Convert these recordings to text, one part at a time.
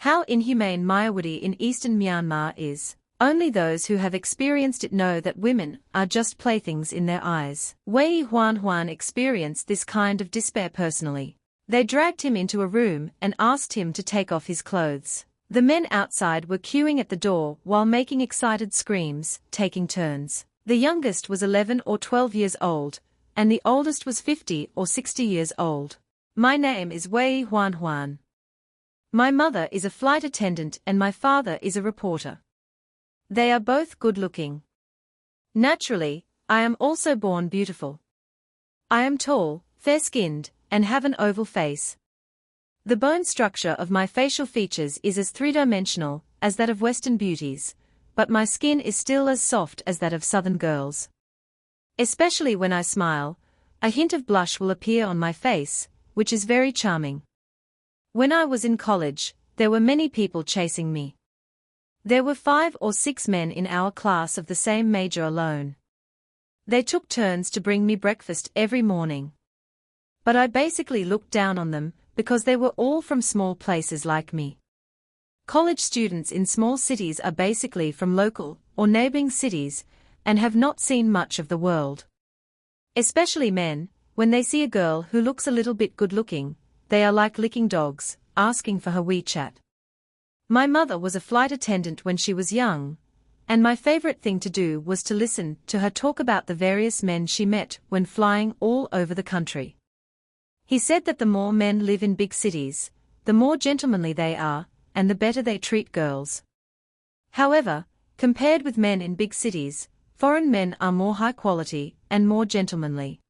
How inhumane Mayawadi in eastern Myanmar is. Only those who have experienced it know that women are just playthings in their eyes. Wei Huan experienced this kind of despair personally. They dragged him into a room and asked him to take off his clothes. The men outside were queuing at the door while making excited screams, taking turns. The youngest was 11 or 12 years old, and the oldest was 50 or 60 years old. My name is Wei Huan. My mother is a flight attendant and my father is a reporter. They are both good-looking. Naturally, I am also born beautiful. I am tall, fair-skinned, and have an oval face. The bone structure of my facial features is as three-dimensional as that of Western beauties, but my skin is still as soft as that of Southern girls. Especially when I smile, a hint of blush will appear on my face, which is very charming. When I was in college, there were many people chasing me. There were 5 or 6 men in our class of the same major alone. They took turns to bring me breakfast every morning. But I basically looked down on them because they were all from small places like me. College students in small cities are basically from local or neighboring cities and have not seen much of the world. Especially men, when they see a girl who looks a little bit good-looking, they are like licking dogs, asking for her WeChat. My mother was a flight attendant when she was young, and my favorite thing to do was to listen to her talk about the various men she met when flying all over the country. He said that the more men live in big cities, the more gentlemanly they are, and the better they treat girls. However, compared with men in big cities, foreign men are more high quality and more gentlemanly.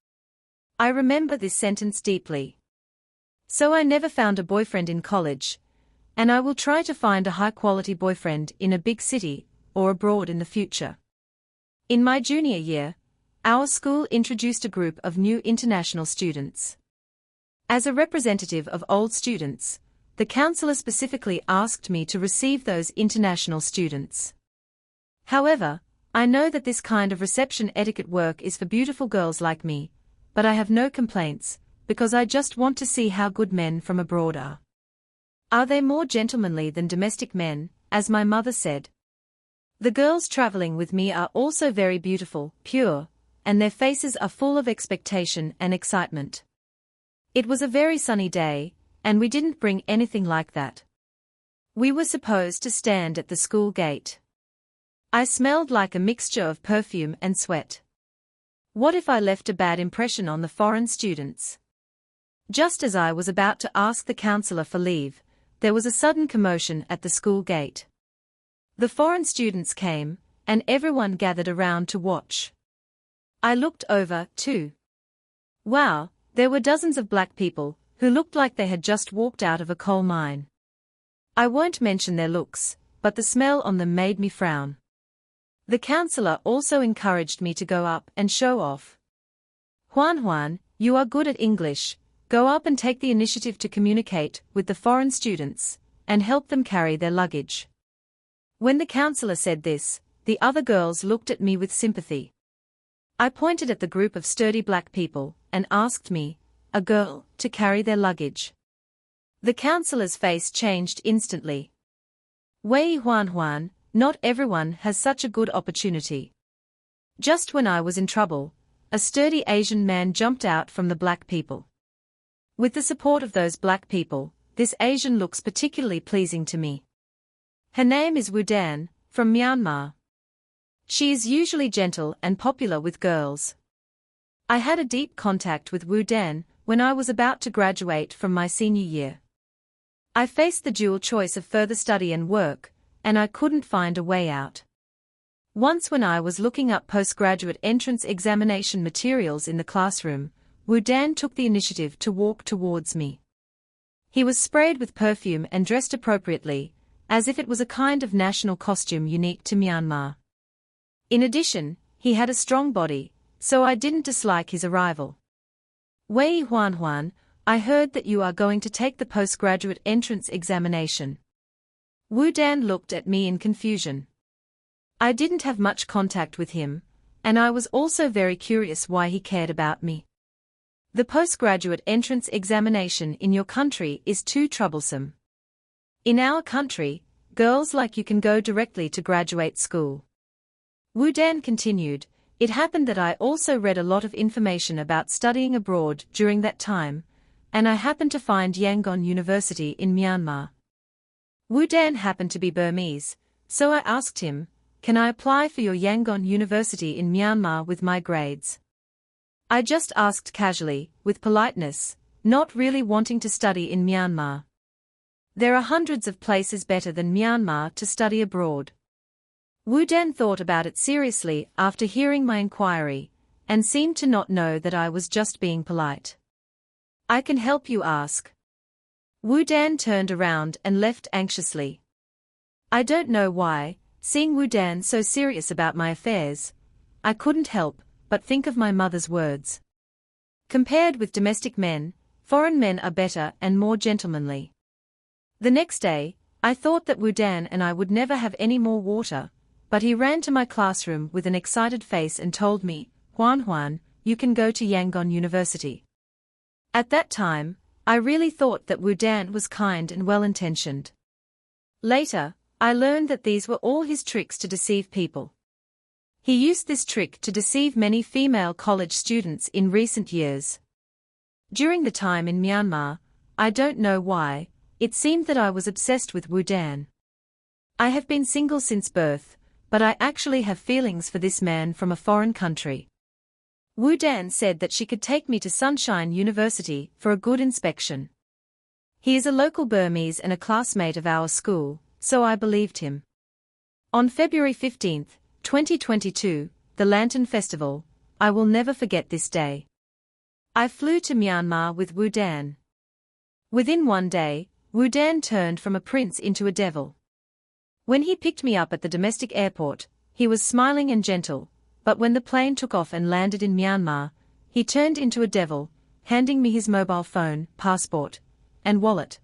I remember this sentence deeply. So I never found a boyfriend in college, and I will try to find a high-quality boyfriend in a big city or abroad in the future. In my junior year, our school introduced a group of new international students. As a representative of old students, the counselor specifically asked me to receive those international students. However, I know that this kind of reception etiquette work is for beautiful girls like me, but I have no complaints, because I just want to see how good men from abroad are. Are they more gentlemanly than domestic men, as my mother said? The girls traveling with me are also very beautiful, pure, and their faces are full of expectation and excitement. It was a very sunny day, and we didn't bring anything like that. We were supposed to stand at the school gate. I smelled like a mixture of perfume and sweat. What if I left a bad impression on the foreign students? Just as I was about to ask the counselor for leave, there was a sudden commotion at the school gate. The foreign students came, and everyone gathered around to watch. I looked over, too. Wow, there were dozens of black people, who looked like they had just walked out of a coal mine. I won't mention their looks, but the smell on them made me frown. The counselor also encouraged me to go up and show off. Huan, you are good at English. Go up and take the initiative to communicate with the foreign students, and help them carry their luggage. When the counselor said this, the other girls looked at me with sympathy. I pointed at the group of sturdy black people, and asked me, a girl, to carry their luggage. The counselor's face changed instantly. Wei Huan, not everyone has such a good opportunity. Just when I was in trouble, a sturdy Asian man jumped out from the black people. With the support of those black people, this Asian looks particularly pleasing to me. Her name is Wu Dan, from Myanmar. She is usually gentle and popular with girls. I had a deep contact with Wu Dan when I was about to graduate from my senior year. I faced the dual choice of further study and work, and I couldn't find a way out. Once when I was looking up postgraduate entrance examination materials in the classroom, Wu Dan took the initiative to walk towards me. He was sprayed with perfume and dressed appropriately, as if it was a kind of national costume unique to Myanmar. In addition, he had a strong body, so I didn't dislike his arrival. Wei Huan, I heard that you are going to take the postgraduate entrance examination. Wu Dan looked at me in confusion. I didn't have much contact with him, and I was also very curious why he cared about me. The postgraduate entrance examination in your country is too troublesome. In our country, girls like you can go directly to graduate school. Wu Dan continued, it happened that I also read a lot of information about studying abroad during that time, and I happened to find Yangon University in Myanmar. Wu Dan happened to be Burmese, so I asked him, can I apply for your Yangon University in Myanmar with my grades? I just asked casually, with politeness, not really wanting to study in Myanmar. There are hundreds of places better than Myanmar to study abroad. Wu Dan thought about it seriously after hearing my inquiry, and seemed to not know that I was just being polite. I can help you ask. Wu Dan turned around and left anxiously. I don't know why, seeing Wu Dan so serious about my affairs, I couldn't help but think of my mother's words. Compared with domestic men, foreign men are better and more gentlemanly. The next day, I thought that Wu Dan and I would never have any more water, but he ran to my classroom with an excited face and told me, Huan Huan, you can go to Yangon University. At that time, I really thought that Wu Dan was kind and well-intentioned. Later, I learned that these were all his tricks to deceive people. He used this trick to deceive many female college students in recent years. During the time in Myanmar, I don't know why, it seemed that I was obsessed with Wu Dan. I have been single since birth, but I actually have feelings for this man from a foreign country. Wu Dan said that she could take me to Sunshine University for a good inspection. He is a local Burmese and a classmate of our school, so I believed him. On February 15, 2022, the Lantern Festival, I will never forget this day. I flew to Myanmar with Wu Dan. Within one day, Wu Dan turned from a prince into a devil. When he picked me up at the domestic airport, he was smiling and gentle, but when the plane took off and landed in Myanmar, he turned into a devil, handing me his mobile phone, passport, and wallet.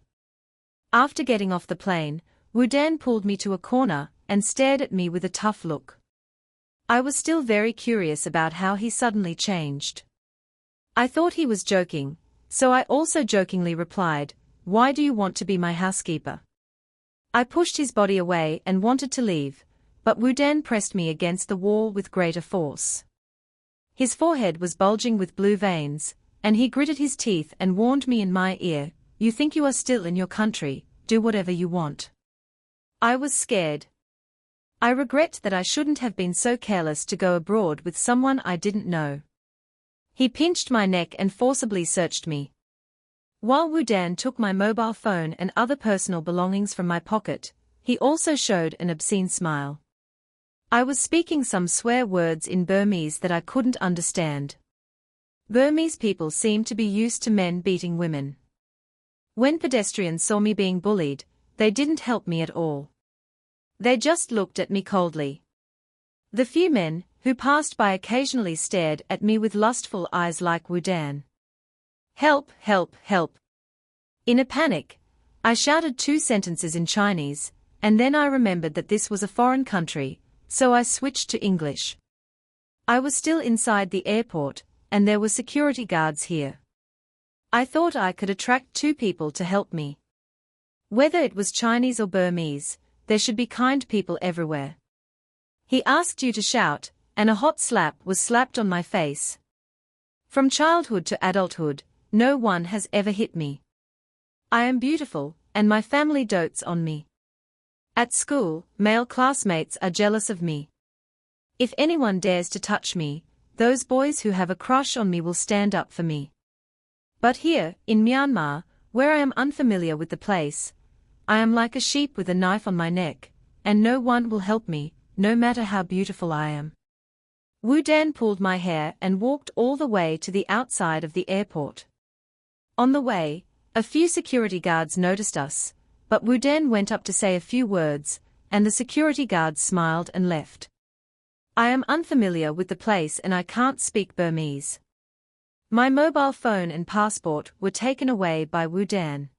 After getting off the plane, Wu Dan pulled me to a corner and stared at me with a tough look. I was still very curious about how he suddenly changed. I thought he was joking, so I also jokingly replied, "Why do you want to be my housekeeper?" I pushed his body away and wanted to leave, but Wu Dan pressed me against the wall with greater force. His forehead was bulging with blue veins, and he gritted his teeth and warned me in my ear, "You think you are still in your country, do whatever you want." I was scared. I regret that I shouldn't have been so careless to go abroad with someone I didn't know. He pinched my neck and forcibly searched me. While Wu Dan took my mobile phone and other personal belongings from my pocket, he also showed an obscene smile. I was speaking some swear words in Burmese that I couldn't understand. Burmese people seem to be used to men beating women. When pedestrians saw me being bullied, they didn't help me at all. They just looked at me coldly. The few men who passed by occasionally stared at me with lustful eyes like Wu Dan. "Help, help, help." In a panic, I shouted 2 sentences in Chinese, and then I remembered that this was a foreign country, so I switched to English. I was still inside the airport, and there were security guards here. I thought I could attract 2 people to help me. Whether it was Chinese or Burmese, there should be kind people everywhere. He asked you to shout, and a hot slap was slapped on my face. From childhood to adulthood, no one has ever hit me. I am beautiful, and my family dotes on me. At school, male classmates are jealous of me. If anyone dares to touch me, those boys who have a crush on me will stand up for me. But here, in Myanmar, where I am unfamiliar with the place, I am like a sheep with a knife on my neck, and no one will help me, no matter how beautiful I am. Wu Dan pulled my hair and walked all the way to the outside of the airport. On the way, a few security guards noticed us, but Wu Dan went up to say a few words, and the security guards smiled and left. I am unfamiliar with the place and I can't speak Burmese. My mobile phone and passport were taken away by Wu Dan.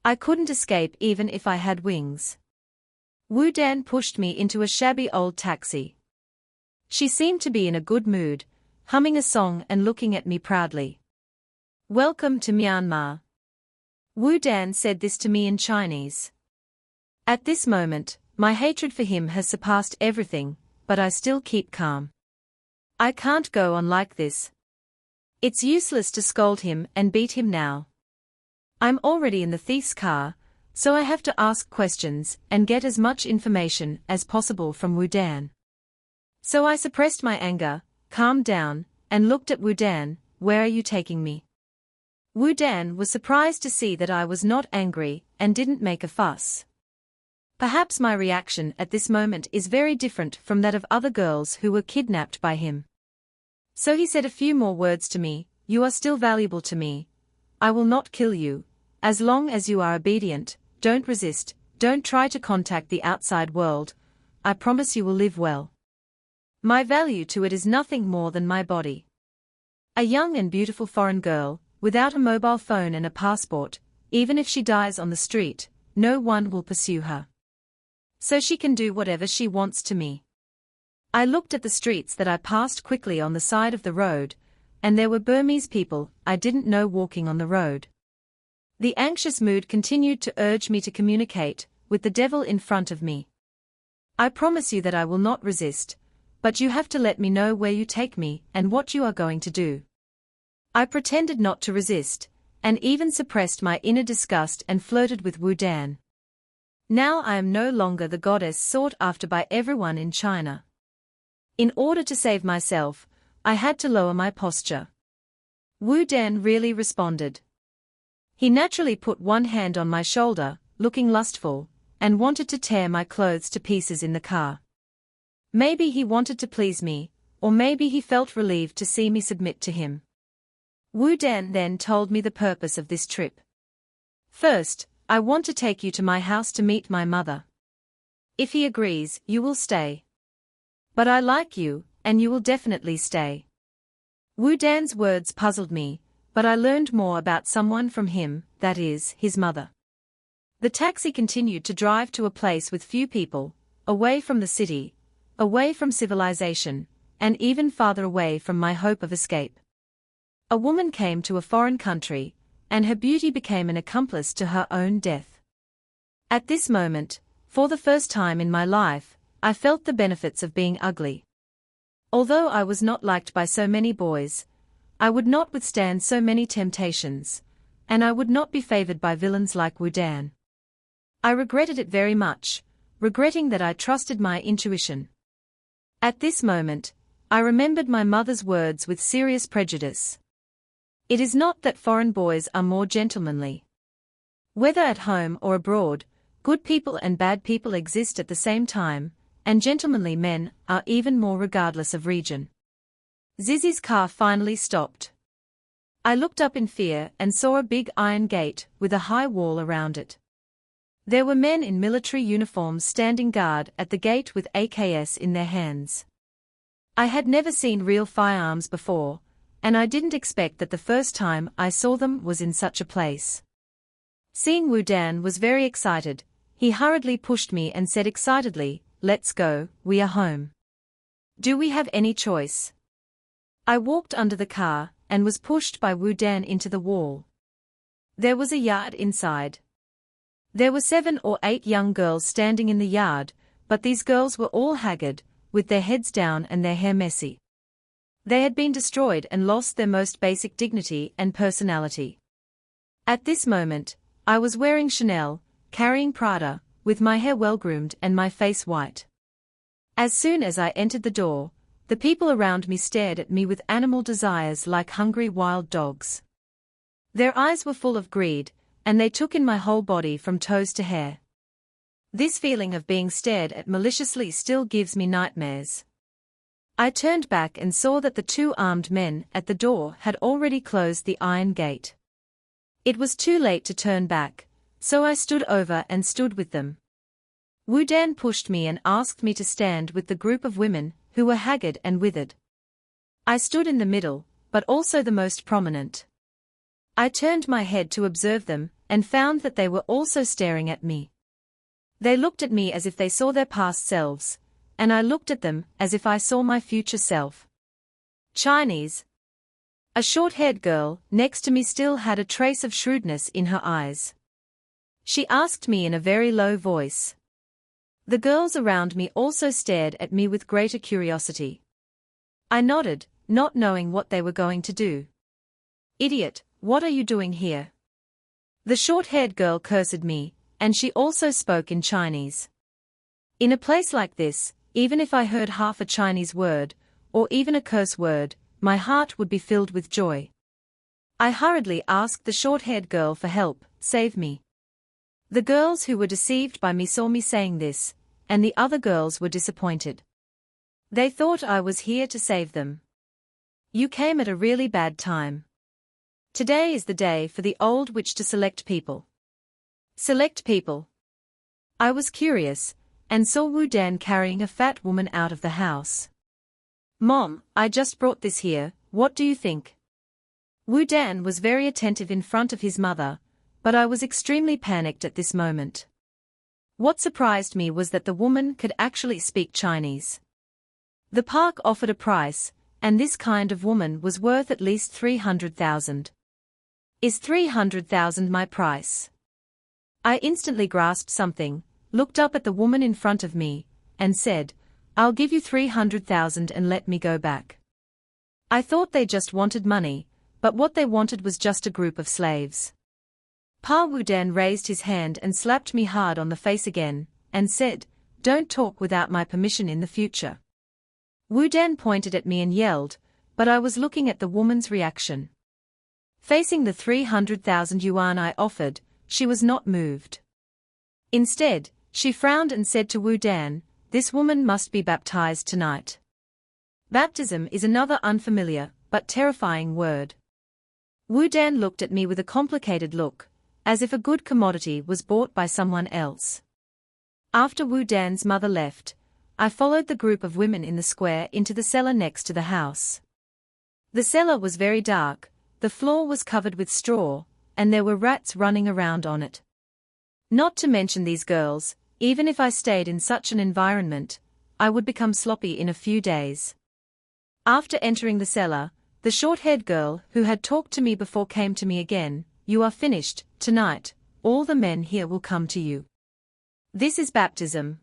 I couldn't escape even if I had wings. Wu Dan pushed me into a shabby old taxi. She seemed to be in a good mood, humming a song and looking at me proudly. "Welcome to Myanmar." Wu Dan said this to me in Chinese. At this moment, my hatred for him has surpassed everything, but I still keep calm. I can't go on like this. It's useless to scold him and beat him now. I'm already in the thief's car, so I have to ask questions and get as much information as possible from Wu Dan. So I suppressed my anger, calmed down, and looked at Wu Dan. Where are you taking me? Wu Dan was surprised to see that I was not angry and didn't make a fuss. Perhaps my reaction at this moment is very different from that of other girls who were kidnapped by him. So he said a few more words to me. You are still valuable to me. I will not kill you. As long as you are obedient, don't resist, don't try to contact the outside world. I promise you will live well. My value to it is nothing more than my body. A young and beautiful foreign girl, without a mobile phone and a passport, even if she dies on the street, no one will pursue her. So she can do whatever she wants to me. I looked at the streets that I passed quickly on the side of the road, and there were Burmese people I didn't know walking on the road. The anxious mood continued to urge me to communicate with the devil in front of me. I promise you that I will not resist, but you have to let me know where you take me and what you are going to do. I pretended not to resist, and even suppressed my inner disgust and flirted with Wu Dan. Now I am no longer the goddess sought after by everyone in China. In order to save myself, I had to lower my posture. Wu Dan really responded. He naturally put one hand on my shoulder, looking lustful, and wanted to tear my clothes to pieces in the car. Maybe he wanted to please me, or maybe he felt relieved to see me submit to him. Wu Dan then told me the purpose of this trip. First, I want to take you to my house to meet my mother. If he agrees, you will stay. But I like you, and you will definitely stay. Wu Dan's words puzzled me, but I learned more about someone from him, that is, his mother. The taxi continued to drive to a place with few people, away from the city, away from civilization, and even farther away from my hope of escape. A woman came to a foreign country, and her beauty became an accomplice to her own death. At this moment, for the first time in my life, I felt the benefits of being ugly. Although I was not liked by so many boys, I would not withstand so many temptations, and I would not be favored by villains like Wu Dan. I regretted it very much, regretting that I trusted my intuition. At this moment, I remembered my mother's words with serious prejudice. It is not that foreign boys are more gentlemanly. Whether at home or abroad, good people and bad people exist at the same time, and gentlemanly men are even more regardless of region. Zizi's car finally stopped. I looked up in fear and saw a big iron gate with a high wall around it. There were men in military uniforms standing guard at the gate with AKs in their hands. I had never seen real firearms before, and I didn't expect that the first time I saw them was in such a place. Seeing Wu Dan was very excited, he hurriedly pushed me and said excitedly, "Let's go, we are home. Do we have any choice?" I walked under the car, and was pushed by Wu Dan into the wall. There was a yard inside. There were 7 or 8 young girls standing in the yard, but these girls were all haggard, with their heads down and their hair messy. They had been destroyed and lost their most basic dignity and personality. At this moment, I was wearing Chanel, carrying Prada, with my hair well-groomed and my face white. As soon as I entered the door, the people around me stared at me with animal desires like hungry wild dogs. Their eyes were full of greed, and they took in my whole body from toes to hair. This feeling of being stared at maliciously still gives me nightmares. I turned back and saw that the 2 armed men at the door had already closed the iron gate. It was too late to turn back, so I stood over and stood with them. Wu Dan pushed me and asked me to stand with the group of women who were haggard and withered. I stood in the middle, but also the most prominent. I turned my head to observe them, and found that they were also staring at me. They looked at me as if they saw their past selves, and I looked at them as if I saw my future self. Chinese. A short-haired girl next to me still had a trace of shrewdness in her eyes. She asked me in a very low voice. The girls around me also stared at me with greater curiosity. I nodded, not knowing what they were going to do. Idiot, what are you doing here? The short-haired girl cursed me, and she also spoke in Chinese. In a place like this, even if I heard half a Chinese word, or even a curse word, my heart would be filled with joy. I hurriedly asked the short-haired girl for help, save me. The girls who were deceived by me saw me saying this, and the other girls were disappointed. They thought I was here to save them. You came at a really bad time. Today is the day for the old witch to select people. Select people. I was curious, and saw Wu Dan carrying a fat woman out of the house. Mom, I just brought this here, what do you think? Wu Dan was very attentive in front of his mother, but I was extremely panicked at this moment. What surprised me was that the woman could actually speak Chinese. The park offered a price, and this kind of woman was worth at least 300,000. Is 300,000 my price? I instantly grasped something, looked up at the woman in front of me, and said, I'll give you 300,000 and let me go back. I thought they just wanted money, but what they wanted was just a group of slaves. Pa Wu Dan raised his hand and slapped me hard on the face again, and said, Don't talk without my permission in the future. Wu Dan pointed at me and yelled, but I was looking at the woman's reaction. Facing the 300,000 yuan I offered, she was not moved. Instead, she frowned and said to Wu Dan, This woman must be baptized tonight. Baptism is another unfamiliar, but terrifying word. Wu Dan looked at me with a complicated look, as if a good commodity was bought by someone else. After Wu Dan's mother left, I followed the group of women in the square into the cellar next to the house. The cellar was very dark, the floor was covered with straw, and there were rats running around on it. Not to mention these girls, even if I stayed in such an environment, I would become sloppy in a few days. After entering the cellar, the short-haired girl who had talked to me before came to me again. You are finished, tonight, all the men here will come to you. This is baptism.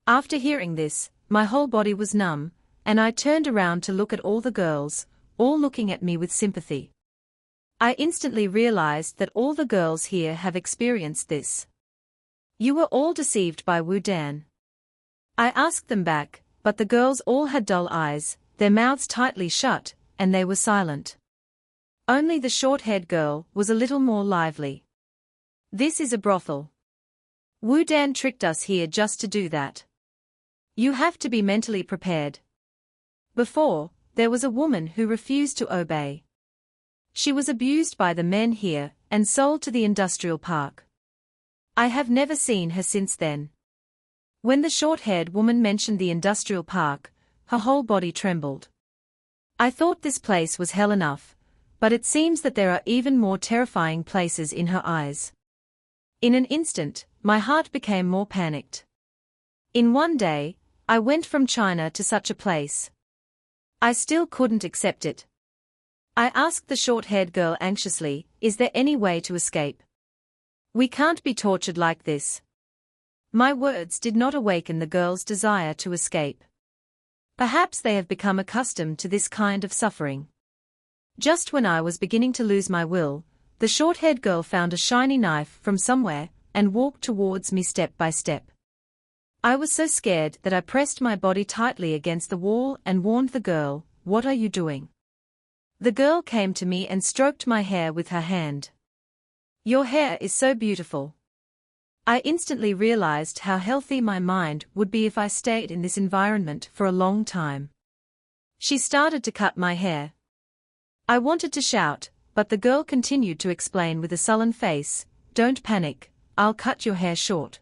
After hearing this, my whole body was numb, and I turned around to look at all the girls, all looking at me with sympathy. I instantly realized that all the girls here have experienced this. You were all deceived by Wu Dan. I asked them back, but the girls all had dull eyes, their mouths tightly shut, and they were silent. Only the short-haired girl was a little more lively. This is a brothel. Wu Dan tricked us here just to do that. You have to be mentally prepared. Before, there was a woman who refused to obey. She was abused by the men here and sold to the industrial park. I have never seen her since then. When the short-haired woman mentioned the industrial park, her whole body trembled. I thought this place was hell enough, but it seems that there are even more terrifying places in her eyes. In an instant, my heart became more panicked. In one day, I went from China to such a place. I still couldn't accept it. I asked the short-haired girl anxiously, Is there any way to escape? We can't be tortured like this. My words did not awaken the girl's desire to escape. Perhaps they have become accustomed to this kind of suffering. Just when I was beginning to lose my will, the short-haired girl found a shiny knife from somewhere and walked towards me step by step. I was so scared that I pressed my body tightly against the wall and warned the girl, What are you doing? The girl came to me and stroked my hair with her hand. Your hair is so beautiful. I instantly realized how healthy my mind would be if I stayed in this environment for a long time. She started to cut my hair. I wanted to shout, but the girl continued to explain with a sullen face, Don't panic, I'll cut your hair short.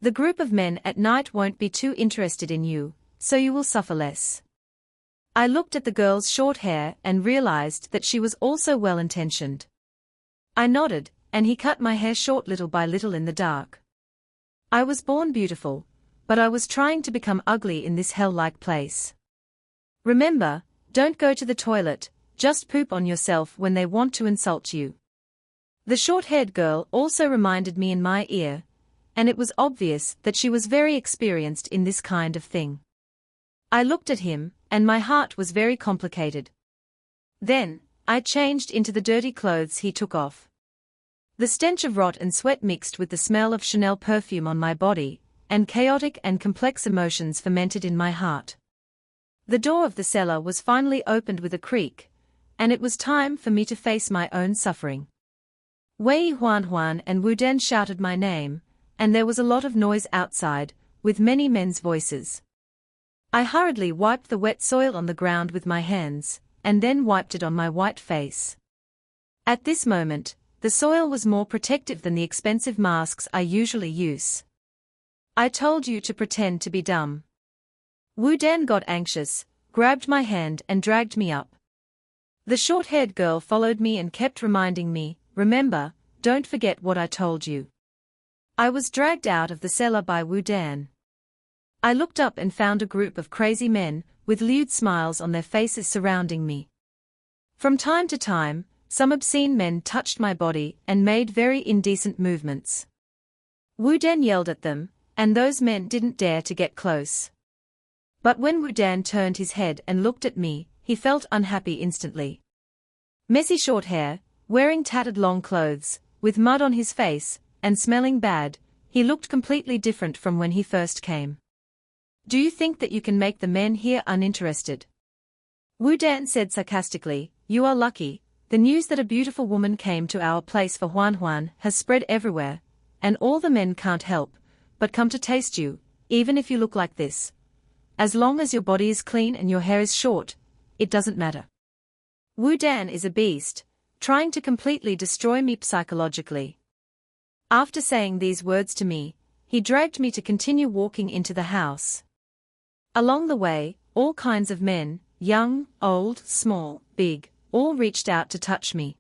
The group of men at night won't be too interested in you, so you will suffer less. I looked at the girl's short hair and realized that she was also well-intentioned. I nodded, and he cut my hair short little by little in the dark. I was born beautiful, but I was trying to become ugly in this hell-like place. Remember, don't go to the toilet, just poop on yourself when they want to insult you. The short-haired girl also reminded me in my ear, and it was obvious that she was very experienced in this kind of thing. I looked at him, and my heart was very complicated. Then, I changed into the dirty clothes he took off. The stench of rot and sweat mixed with the smell of Chanel perfume on my body, and chaotic and complex emotions fermented in my heart. The door of the cellar was finally opened with a creak, and it was time for me to face my own suffering. Wei Huan and Wu Dan shouted my name, and there was a lot of noise outside, with many men's voices. I hurriedly wiped the wet soil on the ground with my hands, and then wiped it on my white face. At this moment, the soil was more protective than the expensive masks I usually use. I told you to pretend to be dumb. Wu Dan got anxious, grabbed my hand and dragged me up. The short-haired girl followed me and kept reminding me, remember, don't forget what I told you. I was dragged out of the cellar by Wu Dan. I looked up and found a group of crazy men, with lewd smiles on their faces surrounding me. From time to time, some obscene men touched my body and made very indecent movements. Wu Dan yelled at them, and those men didn't dare to get close. But when Wu Dan turned his head and looked at me, he felt unhappy instantly. Messy short hair, wearing tattered long clothes, with mud on his face, and smelling bad, he looked completely different from when he first came. Do you think that you can make the men here uninterested? Wu Dan said sarcastically, you are lucky. The news that a beautiful woman came to our place for Huan has spread everywhere, and all the men can't help but come to taste you, even if you look like this. As long as your body is clean and your hair is short, it doesn't matter. Wu Dan is a beast, trying to completely destroy me psychologically. After saying these words to me, he dragged me to continue walking into the house. Along the way, all kinds of men, young, old, small, big, all reached out to touch me.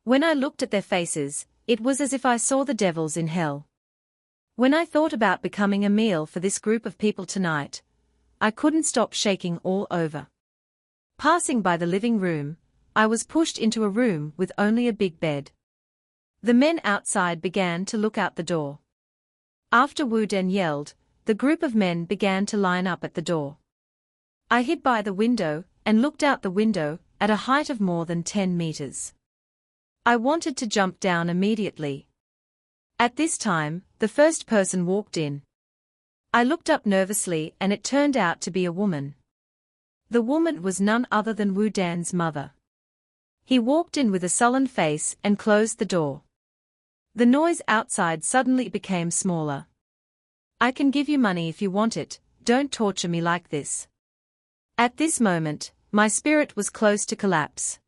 When I looked at their faces, it was as if I saw the devils in hell. When I thought about becoming a meal for this group of people tonight, I couldn't stop shaking all over. Passing by the living room, I was pushed into a room with only a big bed. The men outside began to look out the door. After Wu Dan yelled, the group of men began to line up at the door. I hid by the window and looked out the window at a height of more than 10 meters. I wanted to jump down immediately. At this time, the first person walked in. I looked up nervously and it turned out to be a woman. The woman was none other than Wu Dan's mother. He walked in with a sullen face and closed the door. The noise outside suddenly became smaller. I can give you money if you want it, don't torture me like this. At this moment, my spirit was close to collapse.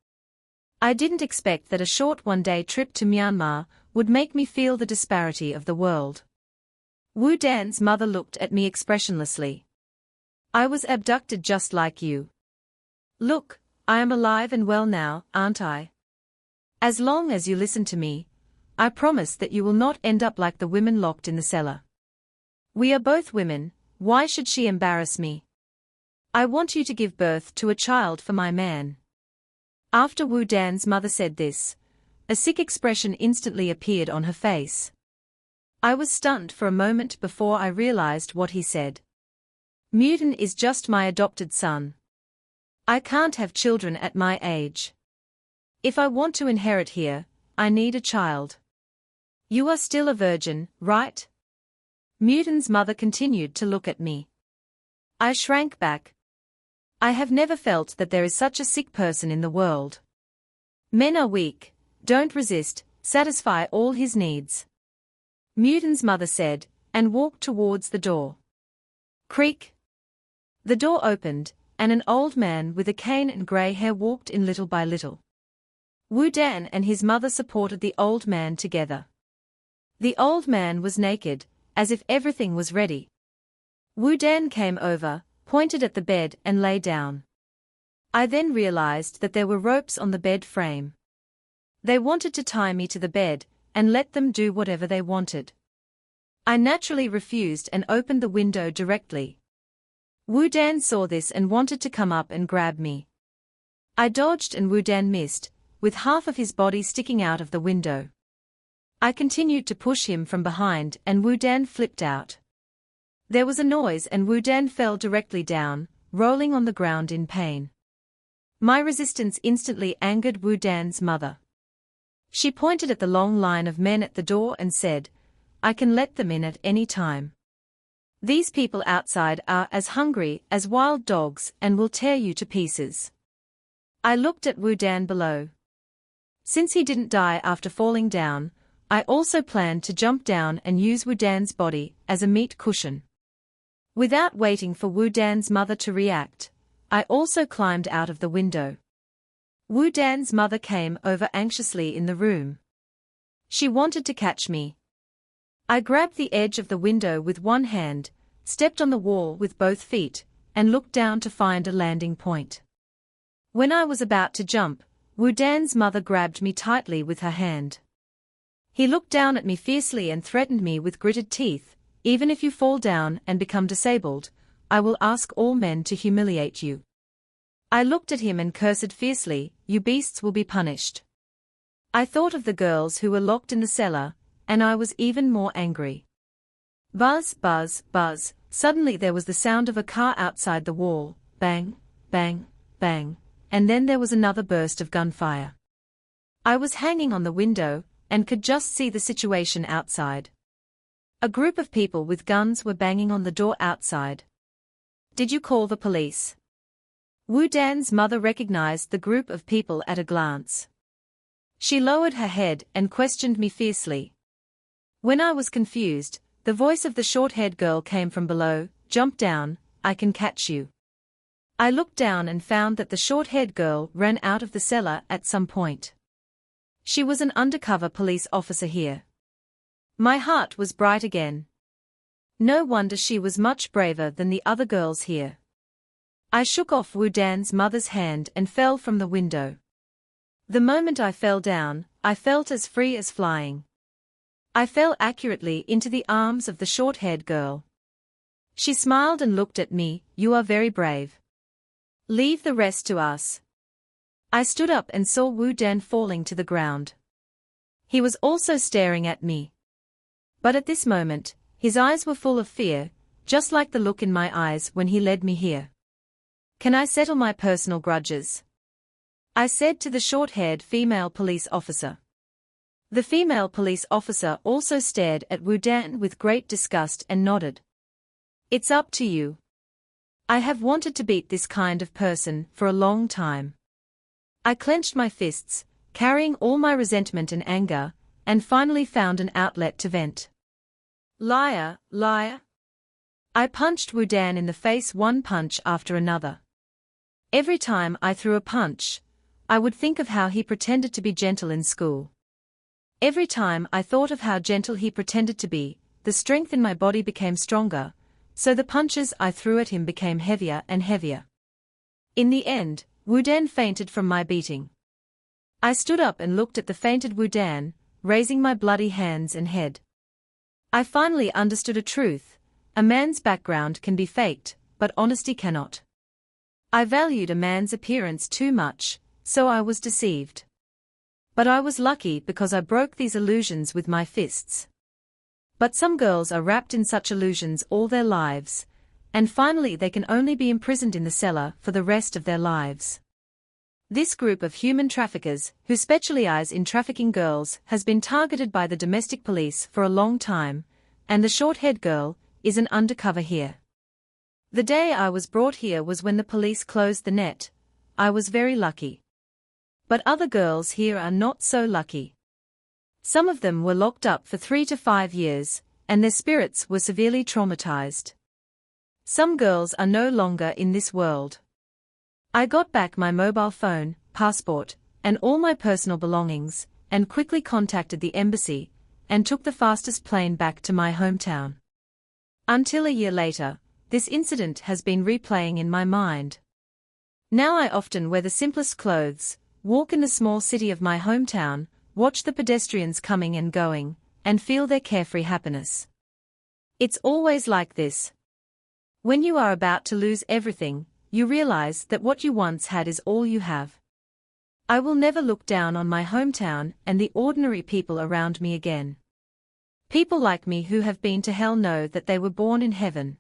I didn't expect that a short one-day trip to Myanmar would make me feel the disparity of the world. Wu Dan's mother looked at me expressionlessly. I was abducted just like you. Look, I am alive and well now, aren't I? As long as you listen to me, I promise that you will not end up like the women locked in the cellar. We are both women, why should she embarrass me? I want you to give birth to a child for my man. After Wu Dan's mother said this, a sick expression instantly appeared on her face. I was stunned for a moment before I realized what he said. Muten is just my adopted son. I can't have children at my age. If I want to inherit here, I need a child. You are still a virgin, right? Muten's mother continued to look at me. I shrank back. I have never felt that there is such a sick person in the world. Men are weak, don't resist, satisfy all his needs. Muten's mother said, and walked towards the door. Creak. The door opened, and an old man with a cane and grey hair walked in little by little. Wu Dan and his mother supported the old man together. The old man was naked, as if everything was ready. Wu Dan came over, pointed at the bed and lay down. I then realized that there were ropes on the bed frame. They wanted to tie me to the bed, and let them do whatever they wanted. I naturally refused and opened the window directly. Wu Dan saw this and wanted to come up and grab me. I dodged and Wu Dan missed, with half of his body sticking out of the window. I continued to push him from behind and Wu Dan flipped out. There was a noise and Wu Dan fell directly down, rolling on the ground in pain. My resistance instantly angered Wu Dan's mother. She pointed at the long line of men at the door and said, "I can let them in at any time. These people outside are as hungry as wild dogs and will tear you to pieces." I looked at Wu Dan below. Since he didn't die after falling down, I also planned to jump down and use Wu Dan's body as a meat cushion. Without waiting for Wu Dan's mother to react, I also climbed out of the window. Wu Dan's mother came over anxiously in the room. She wanted to catch me. I grabbed the edge of the window with one hand, stepped on the wall with both feet, and looked down to find a landing point. When I was about to jump, Wu Dan's mother grabbed me tightly with her hand. He looked down at me fiercely and threatened me with gritted teeth, "Even if you fall down and become disabled, I will ask all men to humiliate you." I looked at him and cursed fiercely, "You beasts will be punished." I thought of the girls who were locked in the cellar, and I was even more angry. Buzz, buzz, buzz, suddenly there was the sound of a car outside the wall, bang, bang, bang, and then there was another burst of gunfire. I was hanging on the window, and could just see the situation outside. A group of people with guns were banging on the door outside. "Did you call the police?" Wu Dan's mother recognized the group of people at a glance. She lowered her head and questioned me fiercely. When I was confused, the voice of the short-haired girl came from below, "Jump down, I can catch you." I looked down and found that the short-haired girl ran out of the cellar at some point. She was an undercover police officer here. My heart was bright again. No wonder she was much braver than the other girls here. I shook off Wu Dan's mother's hand and fell from the window. The moment I fell down, I felt as free as flying. I fell accurately into the arms of the short-haired girl. She smiled and looked at me, "You are very brave. Leave the rest to us." I stood up and saw Wu Dan falling to the ground. He was also staring at me. But at this moment, his eyes were full of fear, just like the look in my eyes when he led me here. "Can I settle my personal grudges?" I said to the short-haired female police officer. The female police officer also stared at Wu Dan with great disgust and nodded. "It's up to you. I have wanted to beat this kind of person for a long time." I clenched my fists, carrying all my resentment and anger, and finally found an outlet to vent. "Liar, liar." I punched Wu Dan in the face, one punch after another. Every time I threw a punch, I would think of how he pretended to be gentle in school. Every time I thought of how gentle he pretended to be, the strength in my body became stronger, so the punches I threw at him became heavier and heavier. In the end, Wu Dan fainted from my beating. I stood up and looked at the fainted Wu Dan, raising my bloody hands and head. I finally understood a truth: a man's background can be faked, but honesty cannot. I valued a man's appearance too much, so I was deceived. But I was lucky because I broke these illusions with my fists. But some girls are wrapped in such illusions all their lives, and finally they can only be imprisoned in the cellar for the rest of their lives. This group of human traffickers, who specialize in trafficking girls, has been targeted by the domestic police for a long time, and the short-haired girl is an undercover here. The day I was brought here was when the police closed the net. I was very lucky. But other girls here are not so lucky. Some of them were locked up for 3 to 5 years, and their spirits were severely traumatized. Some girls are no longer in this world. I got back my mobile phone, passport, and all my personal belongings, and quickly contacted the embassy, and took the fastest plane back to my hometown. Until a year later, this incident has been replaying in my mind. Now I often wear the simplest clothes, walk in the small city of my hometown, watch the pedestrians coming and going, and feel their carefree happiness. It's always like this. When you are about to lose everything, you realize that what you once had is all you have. I will never look down on my hometown and the ordinary people around me again. People like me who have been to hell know that they were born in heaven.